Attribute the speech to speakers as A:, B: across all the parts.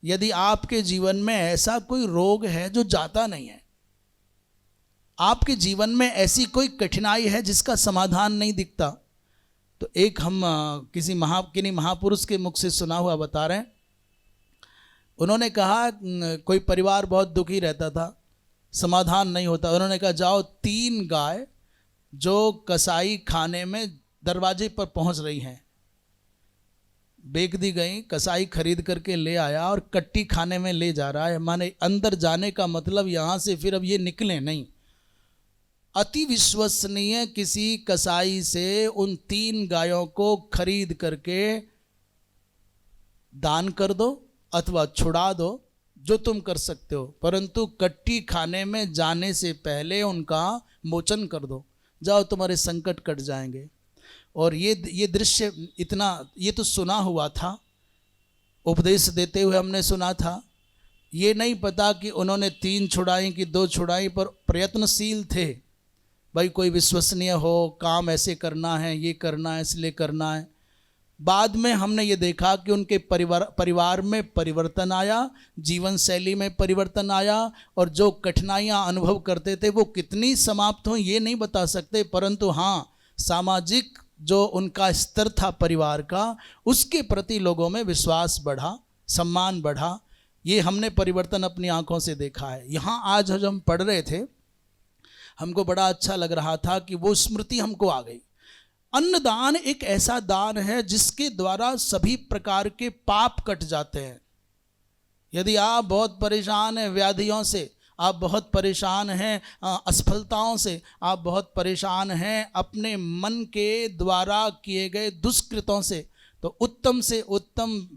A: यदि आपके जीवन में ऐसा कोई रोग है जो जाता नहीं है, आपके जीवन में ऐसी कोई कठिनाई है जिसका समाधान नहीं दिखता, तो एक हम किन्हीं महापुरुष के मुख से सुना हुआ बता रहे हैं। उन्होंने कहा कोई परिवार बहुत दुखी रहता था, समाधान नहीं होता। उन्होंने कहा जाओ 3 गाय जो कसाई खाने में दरवाजे पर पहुंच रही हैं, बेच दी गई। कसाई खरीद करके ले आया और कट्टी खाने में ले जा रहा है। माने अंदर जाने का मतलब यहाँ से फिर अब ये निकले नहीं। अति विश्वसनीय किसी कसाई से उन 3 गायों को खरीद करके दान कर दो अथवा छुड़ा दो, जो तुम कर सकते हो, परंतु कट्टी खाने में जाने से पहले उनका मोचन कर दो। जाओ, तुम्हारे संकट कट जाएंगे। और ये दृश्य इतना, ये तो सुना हुआ था, उपदेश देते हुए हमने सुना था। ये नहीं पता कि उन्होंने 3 छुड़ाई कि 2 छुड़ाई, पर प्रयत्नशील थे। भाई कोई विश्वसनीय हो, काम ऐसे करना है, ये करना है, इसलिए करना है। बाद में हमने ये देखा कि उनके परिवार में परिवर्तन आया, जीवन शैली में परिवर्तन आया, और जो कठिनाइयाँ अनुभव करते थे वो कितनी समाप्त हों ये नहीं बता सकते, परंतु हाँ, सामाजिक जो उनका स्तर था परिवार का, उसके प्रति लोगों में विश्वास बढ़ा, सम्मान बढ़ा। ये हमने परिवर्तन अपनी आंखों से देखा है। यहाँ आज जब हम पढ़ रहे थे, हमको बड़ा अच्छा लग रहा था कि वो स्मृति हमको आ गई। अन्नदान एक ऐसा दान है जिसके द्वारा सभी प्रकार के पाप कट जाते हैं। यदि आप बहुत परेशान हैं व्याधियों से, आप बहुत परेशान हैं असफलताओं से, आप बहुत परेशान हैं अपने मन के द्वारा किए गए दुष्कृतों से, तो उत्तम से उत्तम,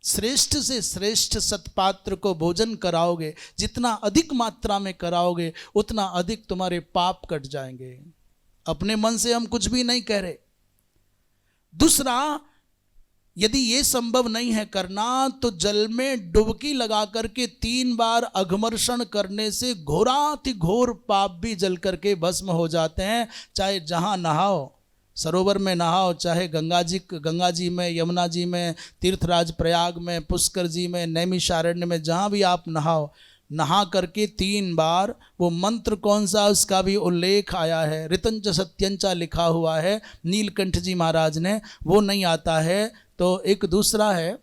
A: श्रेष्ठ से श्रेष्ठ सत्पात्र को भोजन कराओगे। जितना अधिक मात्रा में कराओगे उतना अधिक तुम्हारे पाप कट जाएंगे। अपने मन से हम कुछ भी नहीं कह रहे। दूसरा, यदि ये संभव नहीं है करना, तो जल में डुबकी लगा करके 3 बार अघमर्षण करने से घोराति घोर पाप भी जल करके भस्म हो जाते हैं। चाहे जहां नहाओ, सरोवर में नहाओ, चाहे गंगा जी में, यमुना जी में, तीर्थराज प्रयाग में, पुष्कर जी में, नैमिषारण्य में, जहाँ भी आप नहाओ, नहा करके 3 बार, वो मंत्र कौन सा उसका भी उल्लेख आया है, ऋतंच सत्यंचा लिखा हुआ है नीलकंठ जी महाराज ने, वो नहीं आता है। तो एक दूसरा है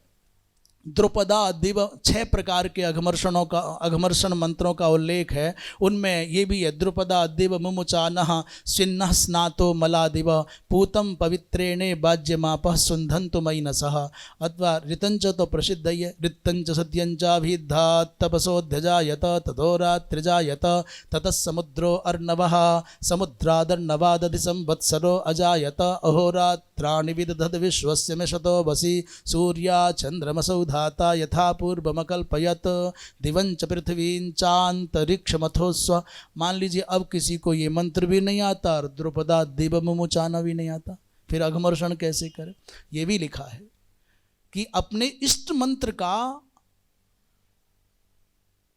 A: द्रुपदा दिव, 6 प्रकार के अघमर्षण मंत्रों का उल्लेख है। उनमें ये भी है, द्रुपदा दिव मुमुचानः स्विन्नः स्नातो मलादिव पूतम पवित्रेणे बाज्यमापः सुंधन्तु मयि नसः। अथवा ऋतंच तो प्रसिद्ध ही है, ऋतंच सत्यंचाभिद्धात् तपसोऽध्यजायत तदोरात्रिजायत ततः समुद्रो अर्णवः समुद्रादर्णवादधि संवत्सरो अजायत अहोरात्राणि विदधद् विश्वस्य में शतो वसि सूर्या चंद्रमसौ धाता यथा पूर्वमकल्पयत दिवंच पृथ्वींचांतरिक्षमथोस्व। मान लीजिए अब किसी को ये मंत्र भी नहीं आता और द्रुपदा दिव मुमुचाना भी नहीं आता, फिर अघमर्षण कैसे करे? ये भी लिखा है कि अपने इष्ट मंत्र का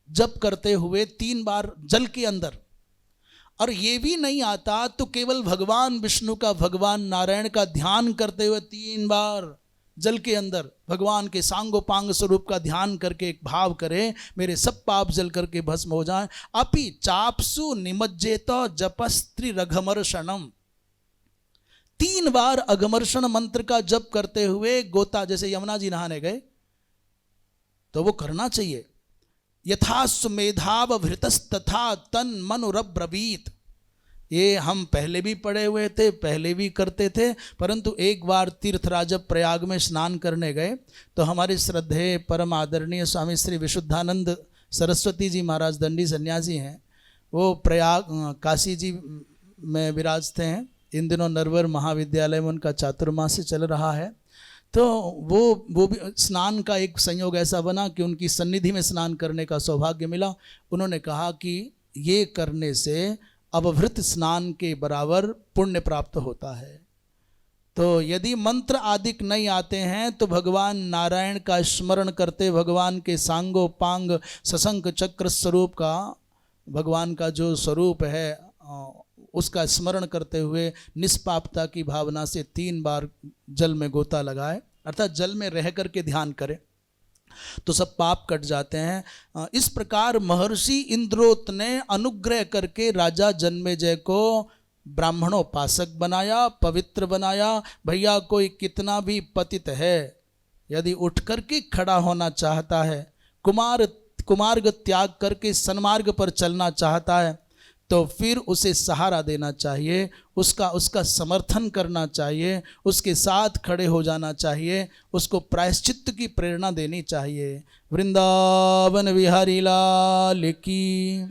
A: जप करते हुए 3 बार जल के अंदर, और ये भी नहीं आता तो केवल भगवान विष्णु का, भगवान नारायण का ध्यान करते हुए 3 बार जल के अंदर भगवान के सांगोपांग स्वरूप का ध्यान करके एक भाव करें, मेरे सब पाप जल करके भस्म हो जाएं। अपि चापसु निमज्जेत जपस्त्री रघमर्षणम। 3 बार अघमर्षण मंत्र का जप करते हुए गोता, जैसे यमुना जी नहाने गए तो वो करना चाहिए। यथा सुमेधाव भृतस्तथा तन मनुरब्रवीत। ये हम पहले भी पढ़े हुए थे, पहले भी करते थे, परंतु एक बार तीर्थराज प्रयाग में स्नान करने गए तो हमारे श्रद्धेय परम आदरणीय स्वामी श्री विशुद्धानंद सरस्वती जी महाराज दंडी सन्यासी हैं, वो प्रयाग काशी जी में विराजते हैं। इन दिनों नरवर महाविद्यालय में उनका चातुर्मास्य चल रहा है। तो वो भी स्नान का एक संयोग ऐसा बना कि उनकी सन्निधि में स्नान करने का सौभाग्य मिला। उन्होंने कहा कि ये करने से अवभृत स्नान के बराबर पुण्य प्राप्त होता है। तो यदि मंत्र आदिक नहीं आते हैं तो भगवान नारायण का स्मरण करते, भगवान के सांगोपांग सशंक चक्र स्वरूप का, भगवान का जो स्वरूप है उसका स्मरण करते हुए निष्पापता की भावना से 3 बार जल में गोता लगाए, अर्थात जल में रह करके ध्यान करें। तो सब पाप कट जाते हैं। इस प्रकार महर्षि इंद्रोत ने अनुग्रह करके राजा जन्मेजय को ब्राह्मणोपासक बनाया, पवित्र बनाया। भैया कोई कितना भी पतित है, यदि उठ करके खड़ा होना चाहता है, कुमार्ग त्याग करके सन्मार्ग पर चलना चाहता है, तो फिर उसे सहारा देना चाहिए, उसका समर्थन करना चाहिए, उसके साथ खड़े हो जाना चाहिए, उसको प्रायश्चित्त की प्रेरणा देनी चाहिए। वृंदावन विहारी लाल की।